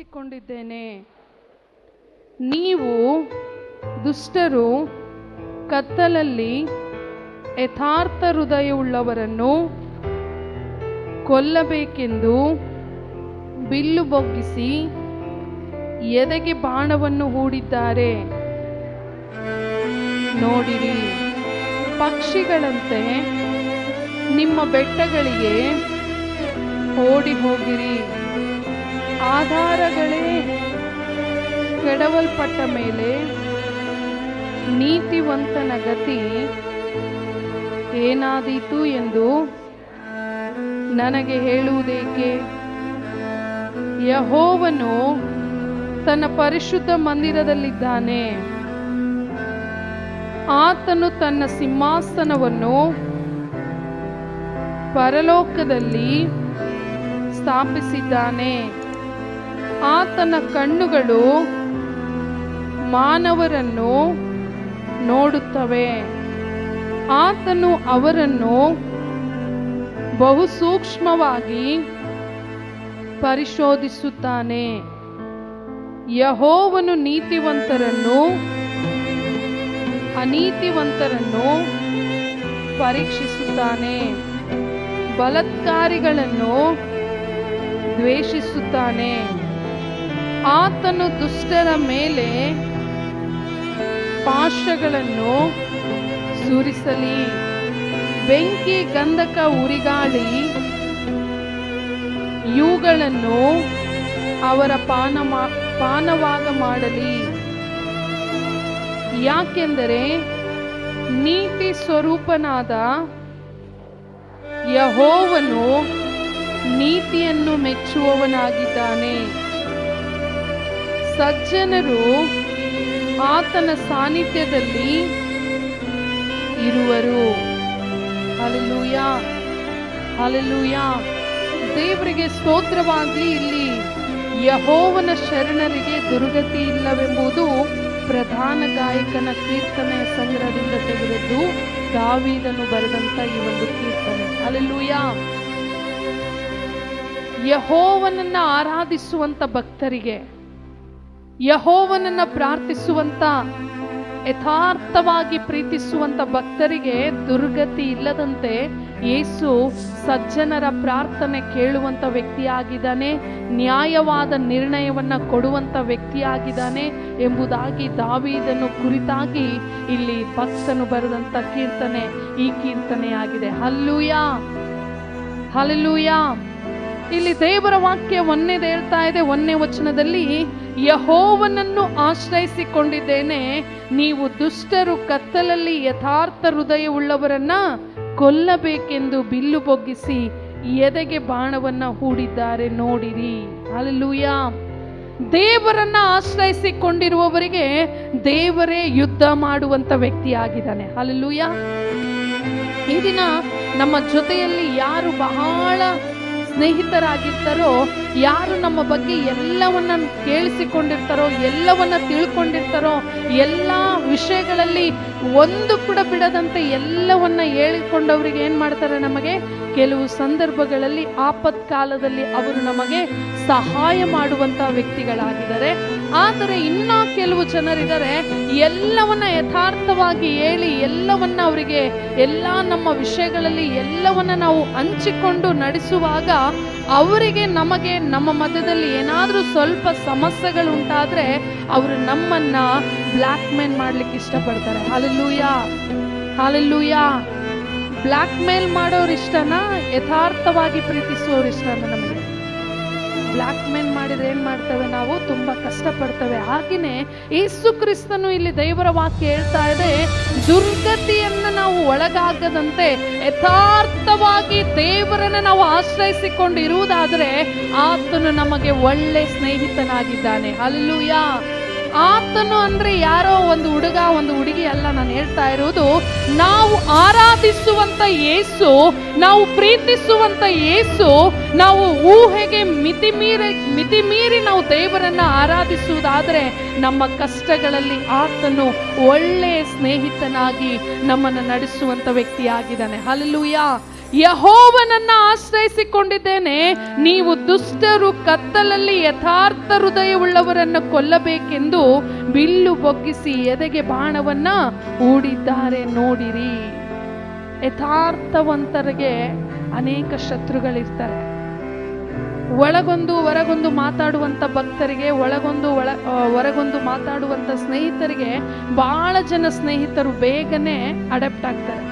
ಆಶ್ರಯಿಸಿಕೊಂಡಿದ್ದೇನೆ. ನೀವು ದುಷ್ಟರು ಕತ್ತಲಲ್ಲಿ ಯಥಾರ್ಥ ಹೃದಯವುಳ್ಳವರನ್ನು ಕೊಲ್ಲಬೇಕೆಂದು ಬಿಲ್ಲು ಬೊಗ್ಗಿಸಿ ಎದೆಗೆ ಬಾಣವನ್ನು ಹೂಡಿದ್ದಾರೆ. ನೋಡಿರಿ, ಪಕ್ಷಿಗಳಂತೆ ನಿಮ್ಮ ಬೆಟ್ಟಗಳಿಗೆ ಓಡಿ ಹೋಗಿರಿ. ಆಧಾರಗಳೇ ಕೆಡವಲ್ಪಟ್ಟ ಮೇಲೆ ನೀತಿವಂತನ ಗತಿ ಏನಾದೀತು ಎಂದು ನನಗೆ ಹೇಳುವುದೇಕೆ? ಯೆಹೋವನು ತನ್ನ ಪರಿಶುದ್ಧ ಮಂದಿರದಲ್ಲಿದ್ದಾನೆ. ಆತನು ತನ್ನ ಸಿಂಹಾಸನವನ್ನು ಪರಲೋಕದಲ್ಲಿ ಸ್ಥಾಪಿಸಿದ್ದಾನೆ. ಆತನ ಕಣ್ಣುಗಳು ಮಾನವರನ್ನು ನೋಡುತ್ತವೆ. ಆತನು ಅವರನ್ನು ಬಹು ಸೂಕ್ಷ್ಮವಾಗಿ ಪರಿಶೋಧಿಸುತ್ತಾನೆ. ಯೆಹೋವನು ನೀತಿವಂತರನ್ನು ಅನೀತಿವಂತರನ್ನು ಪರೀಕ್ಷಿಸುತ್ತಾನೆ. ಬಲಾತ್ಕಾರಿಗಳನ್ನು ದ್ವೇಷಿಸುತ್ತಾನೆ. ಆತನು ದುಷ್ಟರ ಮೇಲೆ ಪಾಶಗಳನ್ನು ಸುರಿಸಲಿ. ಬೆಂಕಿ, ಗಂಧಕ, ಉರಿಗಾಳಿ ಇವುಗಳನ್ನು ಅವರ ಪಾನವಾಗ ಮಾಡಲಿ. ಯಾಕೆಂದರೆ ನೀತಿ ಸ್ವರೂಪನಾದ ಯೆಹೋವನು ನೀತಿಯನ್ನು ಮೆಚ್ಚುವವನಾಗಿದ್ದಾನೆ. ಸಜ್ಜನರು ಆತನ ಸಾನ್ನಿಧ್ಯದಲ್ಲಿ ಇರುವರು. Hallelujah, hallelujah. ದೇವರಿಗೆ ಸ್ತೋತ್ರವಾಗಲಿ. ಇಲ್ಲಿ ಯೆಹೋವನ ಶರಣರಿಗೆ ದುರ್ಗತಿ ಇಲ್ಲವೆಂಬುದು ಪ್ರಧಾನ ಗಾಯಕನ ಕೀರ್ತನೆಯ ಸಂಗ್ರಹದಿಂದ ತೆಗೆದದ್ದು, ದಾವೀದನು ಬರೆದಂತ ಈ ಒಂದು ಕೀರ್ತನೆ. ಹಲ್ಲೆಲೂಯಾ. ಯೆಹೋವನನ್ನ ಆರಾಧಿಸುವಂತ ಭಕ್ತರಿಗೆ, ಯೆಹೋವನನ್ನ ಪ್ರಾರ್ಥಿಸುವಂತ, ಯಥಾರ್ಥವಾಗಿ ಪ್ರೀತಿಸುವಂತ ಭಕ್ತರಿಗೆ ದುರ್ಗತಿ ಇಲ್ಲದಂತೆ ಯೇಸು ಸಜ್ಜನರ ಪ್ರಾರ್ಥನೆ ಕೇಳುವಂತ ವ್ಯಕ್ತಿಯಾಗಿದ್ದಾನೆ. ನ್ಯಾಯವಾದ ನಿರ್ಣಯವನ್ನ ಕೊಡುವಂತ ವ್ಯಕ್ತಿಯಾಗಿದ್ದಾನೆ ಎಂಬುದಾಗಿ ದಾವೀದನು ಕುರಿತಾಗಿ ಇಲ್ಲಿ ಭಕ್ತನು ಬರೆದಂತ ಕೀರ್ತನೆ ಈ ಕೀರ್ತನೆಯಾಗಿದೆ. Hallelujah, hallelujah. ಇಲ್ಲಿ ದೇವರ ವಾಕ್ಯ ಒಂದೇದು ಹೇಳ್ತಾ ಇದೆ. 1ನೇ ವಚನದಲ್ಲಿ, ಯೆಹೋವನನ್ನು ಆಶ್ರಯಿಸಿಕೊಂಡಿದ್ದೇನೆ. ನೀವು ದುಷ್ಟರು ಕತ್ತಲಲ್ಲಿ ಯಥಾರ್ಥ ಹೃದಯವುಳ್ಳವರನ್ನ ಕೊಲ್ಲಬೇಕೆಂದು ಬಿಲ್ಲು ಬೊಗ್ಗಿಸಿ ಎದೆಗೆ ಬಾಣವನ್ನ ಹೂಡಿದ್ದಾರೆ. ನೋಡಿರಿ. ಹಲ್ಲೆಲೂಯಾ. ದೇವರನ್ನ ಆಶ್ರಯಿಸಿಕೊಂಡಿರುವವರಿಗೆ ದೇವರೇ ಯುದ್ಧ ಮಾಡುವಂತ ವ್ಯಕ್ತಿಯಾಗಿದ್ದಾನೆ. ಹಲ್ಲೆಲೂಯಾ. ಈ ದಿನ ನಮ್ಮ ಜೊತೆಯಲ್ಲಿ ಯಾರು ಬಹಳ ಸ್ನೇಹಿತರಾಗಿರ್ತಾರೋ, ಯಾರು ನಮ್ಮ ಬಗ್ಗೆ ಎಲ್ಲವನ್ನ ಕೇಳಿಸಿಕೊಂಡಿರ್ತಾರೋ, ಎಲ್ಲವನ್ನ ತಿಳ್ಕೊಂಡಿರ್ತಾರೋ, ಎಲ್ಲ ವಿಷಯಗಳಲ್ಲಿ ಒಂದು ಕೂಡ ಬಿಡದಂತೆ ಎಲ್ಲವನ್ನ ಹೇಳಿಕೊಂಡವರಿಗೆ ಏನ್ ಮಾಡ್ತಾರೆ? ನಮಗೆ ಕೆಲವು ಸಂದರ್ಭಗಳಲ್ಲಿ ಆಪತ್ಕಾಲದಲ್ಲಿ ಅವರು ನಮಗೆ ಸಹಾಯ ಮಾಡುವಂತ ವ್ಯಕ್ತಿಗಳಾಗಿದ್ದಾರೆ. ಆದರೆ ಇನ್ನ ಕೆಲವು ಜನರಿದ್ದಾರೆ, ಎಲ್ಲವನ್ನ ಯಥಾರ್ಥವಾಗಿ ಹೇಳಿ ಎಲ್ಲವನ್ನ ಅವರಿಗೆ ಎಲ್ಲ ನಮ್ಮ ವಿಷಯಗಳಲ್ಲಿ ಎಲ್ಲವನ್ನ ನಾವು ಹಂಚಿಕೊಂಡು ನಡೆಸುವಾಗ ಅವರಿಗೆ ನಮಗೆ ನಮ್ಮ ಮಧ್ಯದಲ್ಲಿ ಏನಾದರೂ ಸ್ವಲ್ಪ ಸಮಸ್ಯೆಗಳು ಉಂಟಾದ್ರೆ ಅವರು ನಮ್ಮನ್ನ ಬ್ಲ್ಯಾಕ್ ಮೇಲ್ ಮಾಡ್ಲಿಕ್ಕೆ ಇಷ್ಟಪಡ್ತಾರೆ. Hallelujah, hallelujah. ಬ್ಲ್ಯಾಕ್ ಮೇಲ್ ಮಾಡೋರು ಇಷ್ಟನಾ? ಯಥಾರ್ಥವಾಗಿ ಪ್ರೀತಿಸುವವರು ಇಷ್ಟನಾ? ನಮಗೆ ಬ್ಲ್ಯಾಕ್ ಮೇಲ್ ಮಾಡಿದ್ರೆ ಏನ್ ಮಾಡ್ತೇವೆ? ನಾವು ತುಂಬಾ ಕಷ್ಟಪಡ್ತೇವೆ. ಹಾಗೆಯೇ ಯೇಸು ಕ್ರಿಸ್ತನು ಇಲ್ಲಿ ದೇವರ ವಾಕ್ಯ ಹೇಳ್ತಾ ಇದೆ, ದುರ್ಗತಿಯನ್ನ ನಾವು ಒಳಗಾಗದಂತೆ ಯಥಾರ್ಥವಾಗಿ ದೇವರನ್ನ ನಾವು ಆಶ್ರಯಿಸಿಕೊಂಡು ಇರುವುದಾದರೆ ಆತನು ನಮಗೆ ಒಳ್ಳೆ ಸ್ನೇಹಿತನಾಗಿದ್ದಾನೆ. ಹಲ್ಲೆಲೂಯಾ. ಆತನು ಅಂದ್ರೆ ಯಾರೋ ಒಂದು ಹುಡುಗ ಒಂದು ಹುಡುಗಿ ಅಲ್ಲ. ನಾನು ಹೇಳ್ತಾ ಇರುವುದು, ನಾವು ಆರಾಧಿಸುವಂತ ಯೇಸು, ನಾವು ಪ್ರೀತಿಸುವಂತ ಯೇಸು, ನಾವು ಊಹೆಗೆ ಮಿತಿಮೀರಿ ನಾವು ದೇವರನ್ನ ಆರಾಧಿಸುವುದಾದರೆ ನಮ್ಮ ಕಷ್ಟಗಳಲ್ಲಿ ಆತನು ಒಳ್ಳೆಯ ಸ್ನೇಹಿತನಾಗಿ ನಮ್ಮನ್ನು ನಡೆಸುವಂತ ವ್ಯಕ್ತಿಯಾಗಿದ್ದಾನೆ. ಹಲ್ಲೆಲೂಯಾ. ಯೆಹೋವನನ್ನ ಆಶ್ರಯಿಸಿಕೊಂಡಿದ್ದೇನೆ. ನೀವು ದುಷ್ಟರು ಕತ್ತಲಲ್ಲಿ ಯಥಾರ್ಥ ಹೃದಯವುಳ್ಳವರನ್ನು ಕೊಲ್ಲಬೇಕೆಂದು ಬಿಲ್ಲು ಬೊಗ್ಗಿಸಿ ಎದೆಗೆ ಬಾಣವನ್ನ ಹೂಡಿದ್ದಾರೆ. ನೋಡಿರಿ, ಯಥಾರ್ಥವಂತರಿಗೆ ಅನೇಕ ಶತ್ರುಗಳಿರ್ತಾರೆ. ಒಳಗೊಂದು ಹೊರಗೊಂದು ಮಾತಾಡುವಂತ ಭಕ್ತರಿಗೆ, ಹೊರಗೊಂದು ಮಾತಾಡುವಂತ ಸ್ನೇಹಿತರಿಗೆ ಬಹಳ ಜನ ಸ್ನೇಹಿತರು ಬೇಗನೆ ಅಡಾಪ್ಟ್ ಆಗ್ತಾರೆ,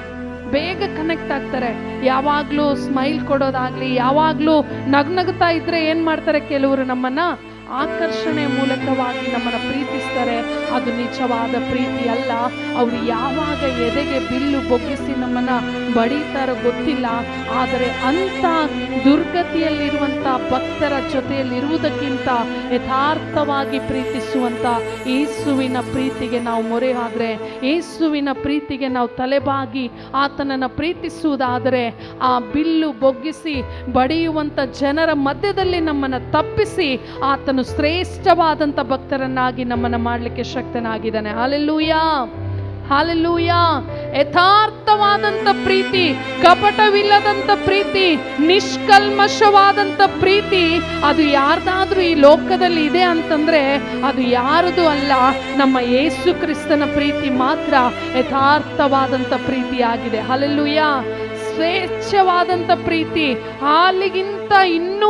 ಬೇಗ ಕನೆಕ್ಟ್ ಆಗ್ತಾರೆ. ಯಾವಾಗ್ಲೂ ಸ್ಮೈಲ್ ಕೊಡೋದಾಗ್ಲಿ, ಯಾವಾಗ್ಲೂ ನಗ್ನಗ್ತಾ ಇದ್ರೆ ಏನ್ ಮಾಡ್ತಾರೆ, ಕೆಲವರು ನಮ್ಮನ್ನ ಆಕರ್ಷಣೆ ಮೂಲಕವಾಗಿ ನಮ್ಮನ್ನ ಪ್ರೀತಿಸ್ತಾರೆ. ಅದು ನಿಜವಾದ ಪ್ರೀತಿ ಅಲ್ಲ. ಅವರು ಯಾವಾಗ ಎದೆಗೆ ಬಿಲ್ಲು ಬೊಗ್ಗಿಸಿ ನಮ್ಮನ್ನ ಬಡೀತಾರೋ ಗೊತ್ತಿಲ್ಲ. ಆದರೆ ಅಂತ ದುರ್ಗತಿಯಲ್ಲಿರುವಂತ ಭಕ್ತರ ಜೊತೆಯಲ್ಲಿರುವುದಕ್ಕಿಂತ ಯಥಾರ್ಥವಾಗಿ ಪ್ರೀತಿಸುವಂತ ಯೇಸುವಿನ ಪ್ರೀತಿಗೆ ನಾವು ಮೊರೆ ಆದ್ರೆ, ಯೇಸುವಿನ ಪ್ರೀತಿಗೆ ನಾವು ತಲೆಬಾಗಿ ಆತನನ್ನ ಪ್ರೀತಿಸುವುದಾದರೆ, ಆ ಬಿಲ್ಲು ಬೊಗ್ಗಿಸಿ ಬಡಿಯುವಂತ ಜನರ ಮಧ್ಯದಲ್ಲಿ ನಮ್ಮನ್ನ ತಪ್ಪಿಸಿ ಆತನು ಶ್ರೇಷ್ಠವಾದಂತ ಭಕ್ತರನ್ನಾಗಿ ನಮ್ಮನ್ನ ಮಾಡಲಿಕ್ಕೆ ಶಕ್ತನಾಗಿದ್ದಾನೆ. Hallelujah, hallelujah. ಯಥಾರ್ಥವಾದಂತ ಪ್ರೀತಿ, ಕಪಟವಿಲ್ಲದಂತ ಪ್ರೀತಿ, ನಿಷ್ಕಲ್ಮಶವಾದಂತ ಪ್ರೀತಿ, ಅದು ಯಾರ್ದಾದ್ರೂ ಈ ಲೋಕದಲ್ಲಿ ಇದೆ ಅಂತಂದ್ರೆ ಅದು ಯಾರದು ಅಲ್ಲ, ನಮ್ಮ ಯೇಸು ಕ್ರಿಸ್ತನ ಪ್ರೀತಿ ಮಾತ್ರ ಯಥಾರ್ಥವಾದಂತ ಪ್ರೀತಿಯಾಗಿದೆ. ಹಲ್ಲೆಲೂಯಾ. ಶ್ರೇಷ್ಠವಾದಂತ ಪ್ರೀತಿ, ಹಾಲಿಗಿಂತ ಇನ್ನೂ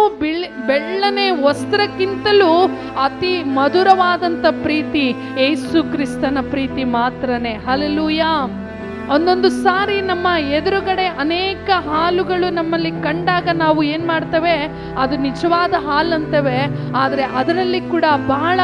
ಬೆಳ್ಳನೆ ವಸ್ತ್ರಕ್ಕಿಂತಲೂ ಅತಿ ಮಧುರವಾದಂತ ಪ್ರೀತಿ ಯೇಸು ಕ್ರಿಸ್ತನ ಪ್ರೀತಿ ಮಾತ್ರನೇ. ಹಲ್ಲೆಲೂಯಾ. ಒಂದೊಂದು ಸಾರಿ ನಮ್ಮ ಎದುರುಗಡೆ ಅನೇಕ ಹಾಲುಗಳು ನಮ್ಮಲ್ಲಿ ಕಂಡಾಗ ನಾವು ಏನ್ ಮಾಡ್ತೇವೆ, ಅದು ನಿಜವಾದ ಹಾಲು ಅಂತೇವೆ. ಆದರೆ ಅದರಲ್ಲಿ ಕೂಡ ಬಹಳ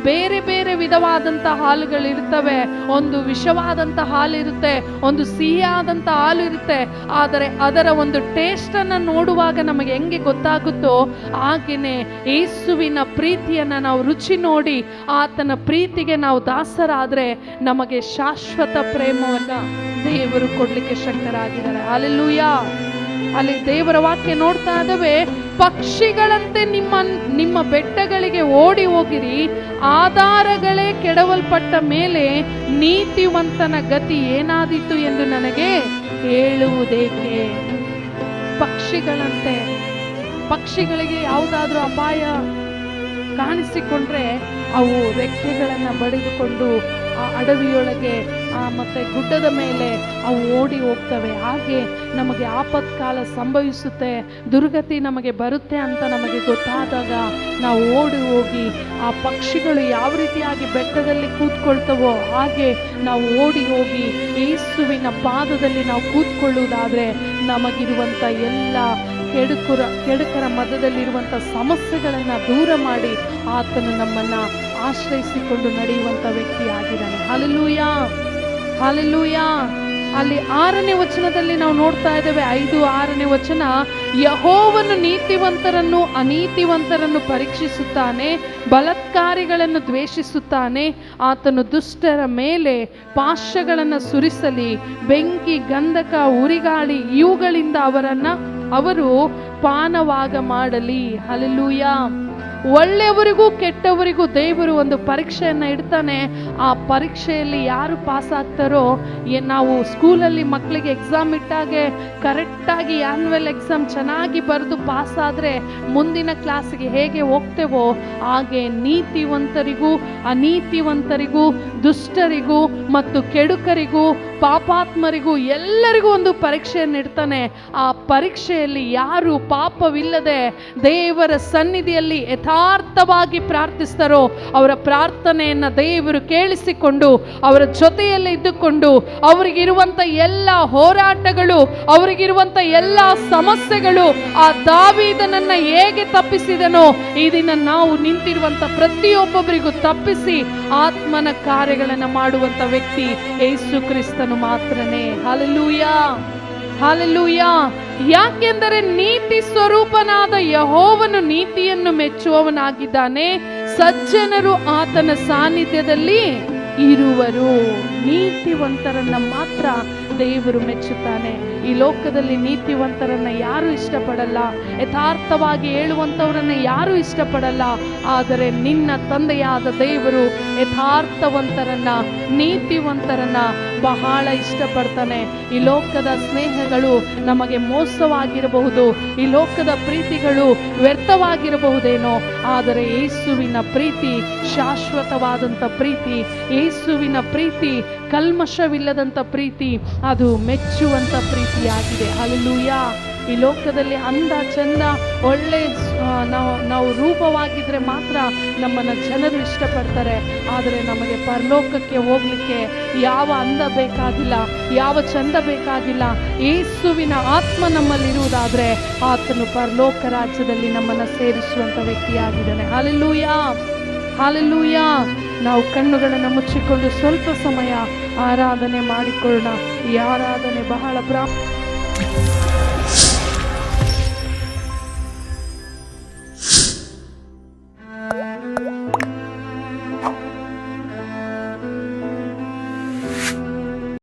ಬೇರೆ ಬೇರೆ ವಿಧವಾದಂಥ ಹಾಲುಗಳಿರ್ತವೆ. ಒಂದು ವಿಷವಾದಂಥ ಹಾಲು ಇರುತ್ತೆ, ಒಂದು ಸಿಹಿಯಾದಂಥ ಹಾಲು ಇರುತ್ತೆ. ಆದರೆ ಅದರ ಒಂದು ಟೇಸ್ಟನ್ನು ನೋಡುವಾಗ ನಮಗೆ ಹೆಂಗೆ ಗೊತ್ತಾಗುತ್ತೋ ಹಾಗೆಯೇ ಯೇಸುವಿನ ಪ್ರೀತಿಯನ್ನು ನಾವು ರುಚಿ ನೋಡಿ ಆತನ ಪ್ರೀತಿಗೆ ನಾವು ದಾಸರಾದರೆ ನಮಗೆ ಶಾಶ್ವತ ಪ್ರೇಮವನ್ನು ದೇವರು ಕೊಡ್ಲಿಕ್ಕೆ ಶಕ್ತರಾಗಿದ್ದಾರೆ. ಹಲ್ಲೆಲೂಯಾ. ಅಲ್ಲಿ ದೇವರ ವಾಕ್ಯ ನೋಡ್ತಾ ಇದ್ದಾವೆ, ಪಕ್ಷಿಗಳಂತೆ ನಿಮ್ಮ ಬೆಟ್ಟಗಳಿಗೆ ಓಡಿ ಹೋಗಿರಿ, ಆಧಾರಗಳೇ ಕೆಡವಲ್ಪಟ್ಟ ಮೇಲೆ ನೀತಿವಂತನ ಗತಿ ಏನಾದೀತು ಎಂದು ನನಗೆ ಹೇಳುವುದೇಕೆ. ಪಕ್ಷಿಗಳಂತೆ, ಪಕ್ಷಿಗಳಿಗೆ ಯಾವುದಾದ್ರೂ ಅಪಾಯ ಕಾಣಿಸಿಕೊಂಡ್ರೆ ಅವು ರೆಕ್ಕೆಗಳನ್ನು ಬಡಿದುಕೊಂಡು ಆ ಅಡವಿಯೊಳಗೆ ಮತ್ತೆ ಗುಡ್ಡದ ಮೇಲೆ ಅವು ಓಡಿ ಹೋಗ್ತವೆ. ಹಾಗೆ ನಮಗೆ ಆಪತ್ಕಾಲ ಸಂಭವಿಸುತ್ತೆ, ದುರ್ಗತಿ ನಮಗೆ ಬರುತ್ತೆ ಅಂತ ನಮಗೆ ಗೊತ್ತಾದಾಗ ನಾವು ಓಡಿ ಹೋಗಿ ಆ ಪಕ್ಷಿಗಳು ಯಾವ ರೀತಿಯಾಗಿ ಬೆಟ್ಟದಲ್ಲಿ ಕೂತ್ಕೊಳ್ತವೋ ಹಾಗೆ ನಾವು ಓಡಿ ಹೋಗಿ ಯೇಸುವಿನ ಪಾದದಲ್ಲಿ ನಾವು ಕೂತ್ಕೊಳ್ಳುವುದಾದ್ರೆ ನಮಗಿರುವಂಥ ಎಲ್ಲ ಕೆಡುಕರ ಮಧ್ಯದಲ್ಲಿರುವಂಥ ಸಮಸ್ಯೆಗಳನ್ನು ದೂರ ಮಾಡಿ ಆತನು ನಮ್ಮನ್ನು ಆಶ್ರಯಿಸಿಕೊಂಡು ನಡೆಯುವಂಥ ವ್ಯಕ್ತಿಯಾಗಿದ್ದಾನೆ. Hallelujah, hallelujah. ಅಲ್ಲಿ 6ನೇ ವಚನದಲ್ಲಿ ನಾವು ನೋಡ್ತಾ ಇದ್ದೇವೆ, 5-6ನೇ ವಚನ, ಯೆಹೋವನು ನೀತಿವಂತರನ್ನು ಅನೀತಿವಂತರನ್ನು ಪರೀಕ್ಷಿಸುತ್ತಾನೆ, ಬಲಾತ್ಕಾರಿಗಳನ್ನು ದ್ವೇಷಿಸುತ್ತಾನೆ. ಆತನು ದುಷ್ಟರ ಮೇಲೆ ಪಾಶಗಳನ್ನು ಸುರಿಸಲಿ, ಬೆಂಕಿ, ಗಂಧಕ, ಉರಿಗಾಳಿ ಇವುಗಳಿಂದ ಅವರು ಪಾನವಾಗ ಮಾಡಲಿ. ಹಲ್ಲೆಲೂಯಾ. ಒಳ್ಳೆಯವರಿಗೂ ಕೆಟ್ಟವರಿಗೂ ದೇವರು ಒಂದು ಪರೀಕ್ಷೆಯನ್ನು ಇಡ್ತಾನೆ. ಆ ಪರೀಕ್ಷೆಯಲ್ಲಿ ಯಾರು ಪಾಸ್ ಆಗ್ತಾರೋ, ನಾವು ಸ್ಕೂಲಲ್ಲಿ ಮಕ್ಕಳಿಗೆ ಎಕ್ಸಾಮ್ ಇಟ್ಟಾಗೆ ಕರೆಕ್ಟಾಗಿ ಆ್ಯನ್ಯುವಲ್ ಎಕ್ಸಾಮ್ ಚೆನ್ನಾಗಿ ಬರೆದು ಪಾಸ್ ಆದರೆ ಮುಂದಿನ ಕ್ಲಾಸಿಗೆ ಹೇಗೆ ಹೋಗ್ತೇವೋ ಹಾಗೆ ನೀತಿವಂತರಿಗೂ ಅನೀತಿವಂತರಿಗೂ ದುಷ್ಟರಿಗೂ ಮತ್ತು ಕೆಡುಕರಿಗೂ ಪಾಪಾತ್ಮರಿಗೂ ಎಲ್ಲರಿಗೂ ಒಂದು ಪರೀಕ್ಷೆಯನ್ನು ಇಡ್ತಾನೆ. ಆ ಪರೀಕ್ಷೆಯಲ್ಲಿ ಯಾರು ಪಾಪವಿಲ್ಲದೆ ದೇವರ ಸನ್ನಿಧಿಯಲ್ಲಿ ಯಥಾರ್ಥವಾಗಿ ಪ್ರಾರ್ಥಿಸ್ತಾರೋ ಅವರ ಪ್ರಾರ್ಥನೆಯನ್ನು ದೇವರು ಕೇಳಿಸಿಕೊಂಡು ಅವರ ಜೊತೆಯಲ್ಲಿ ಇದ್ದುಕೊಂಡು ಅವರಿಗಿರುವಂಥ ಎಲ್ಲ ಹೋರಾಟಗಳು, ಅವರಿಗಿರುವಂಥ ಎಲ್ಲ ಸಮಸ್ಯೆಗಳು ಆ ದಾವೀದನನ್ನ ಹೇಗೆ ತಪ್ಪಿಸಿದನೋ ಈ ದಿನ ನಾವು ನಿಂತಿರುವಂಥ ಪ್ರತಿಯೊಬ್ಬೊಬ್ಬರಿಗೂ ತಪ್ಪಿಸಿ ಆತ್ಮನ ಕಾರ್ಯಗಳನ್ನು ಮಾಡುವಂಥ ವ್ಯಕ್ತಿ ಯೇಸು ಕ್ರಿಸ್ತನು ಮಾತ್ರನೇ. Hallelujah, hallelujah. ಯಾಕೆಂದರೆ ನೀತಿ ಸ್ವರೂಪನಾದ ಯೆಹೋವನು ನೀತಿಯನ್ನು ಮೆಚ್ಚುವವನಾಗಿದ್ದಾನೆ, ಸಜ್ಜನರು ಆತನ ಸಾನ್ನಿಧ್ಯದಲ್ಲಿ ಇರುವರು. ನೀತಿವಂತರನ್ನ ಮಾತ್ರ ದೇವರು ಮೆಚ್ಚುತ್ತಾನೆ. ಈ ಲೋಕದಲ್ಲಿ ನೀತಿವಂತರನ್ನ ಯಾರು ಇಷ್ಟಪಡಲ್ಲ, ಯಥಾರ್ಥವಾಗಿ ಹೇಳುವಂಥವರನ್ನ ಯಾರು ಇಷ್ಟಪಡಲ್ಲ. ಆದರೆ ನಿನ್ನ ತಂದೆಯಾದ ದೇವರು ಯಥಾರ್ಥವಂತರನ್ನ, ನೀತಿವಂತರನ್ನ ಬಹಳ ಇಷ್ಟಪಡ್ತಾನೆ. ಈ ಲೋಕದ ಸ್ನೇಹಗಳು ನಮಗೆ ಮೋಸವಾಗಿರಬಹುದು, ಈ ಲೋಕದ ಪ್ರೀತಿಗಳು ವ್ಯರ್ಥವಾಗಿರಬಹುದೇನೋ, ಆದರೆ ಯೇಸುವಿನ ಪ್ರೀತಿ ಶಾಶ್ವತವಾದಂಥ ಪ್ರೀತಿ, ಯೇಸುವಿನ ಪ್ರೀತಿ ಕಲ್ಮಶವಿಲ್ಲದಂಥ ಪ್ರೀತಿ, ಅದು ಮೆಚ್ಚುವಂಥ ಪ್ರೀತಿಯಾಗಿದೆ. ಹಲ್ಲೆಲೂಯಾ. ಈ ಲೋಕದಲ್ಲಿ ಅಂದ ಚಂದ ಒಳ್ಳೆ ನಾವು ರೂಪವಾಗಿದ್ರೆ ಮಾತ್ರ ನಮ್ಮನ್ನು ಜನರು ಇಷ್ಟಪಡ್ತಾರೆ. ಆದರೆ ನಮಗೆ ಪರಲೋಕಕ್ಕೆ ಹೋಗ್ಲಿಕ್ಕೆ ಯಾವ ಅಂದ ಬೇಕಾಗಿಲ್ಲ, ಯಾವ ಚಂದ ಬೇಕಾಗಿಲ್ಲ. ಯೇಸುವಿನ ಆತ್ಮ ನಮ್ಮಲ್ಲಿರುವುದಾದ್ರೆ ಆತನು ಪರಲೋಕ ರಾಜ್ಯದಲ್ಲಿ ನಮ್ಮನ್ನು ಸೇರಿಸುವಂಥ ವ್ಯಕ್ತಿಯಾಗಿದ್ದಾನೆ. Hallelujah, hallelujah. ನಾವು ಕಣ್ಣುಗಳನ್ನು ಮುಚ್ಚಿಕೊಂಡು ಸ್ವಲ್ಪ ಸಮಯ ಆರಾಧನೆ ಮಾಡಿಕೊಳ್ಳೋಣ. ಈ ಆರಾಧನೆ ಬಹಳ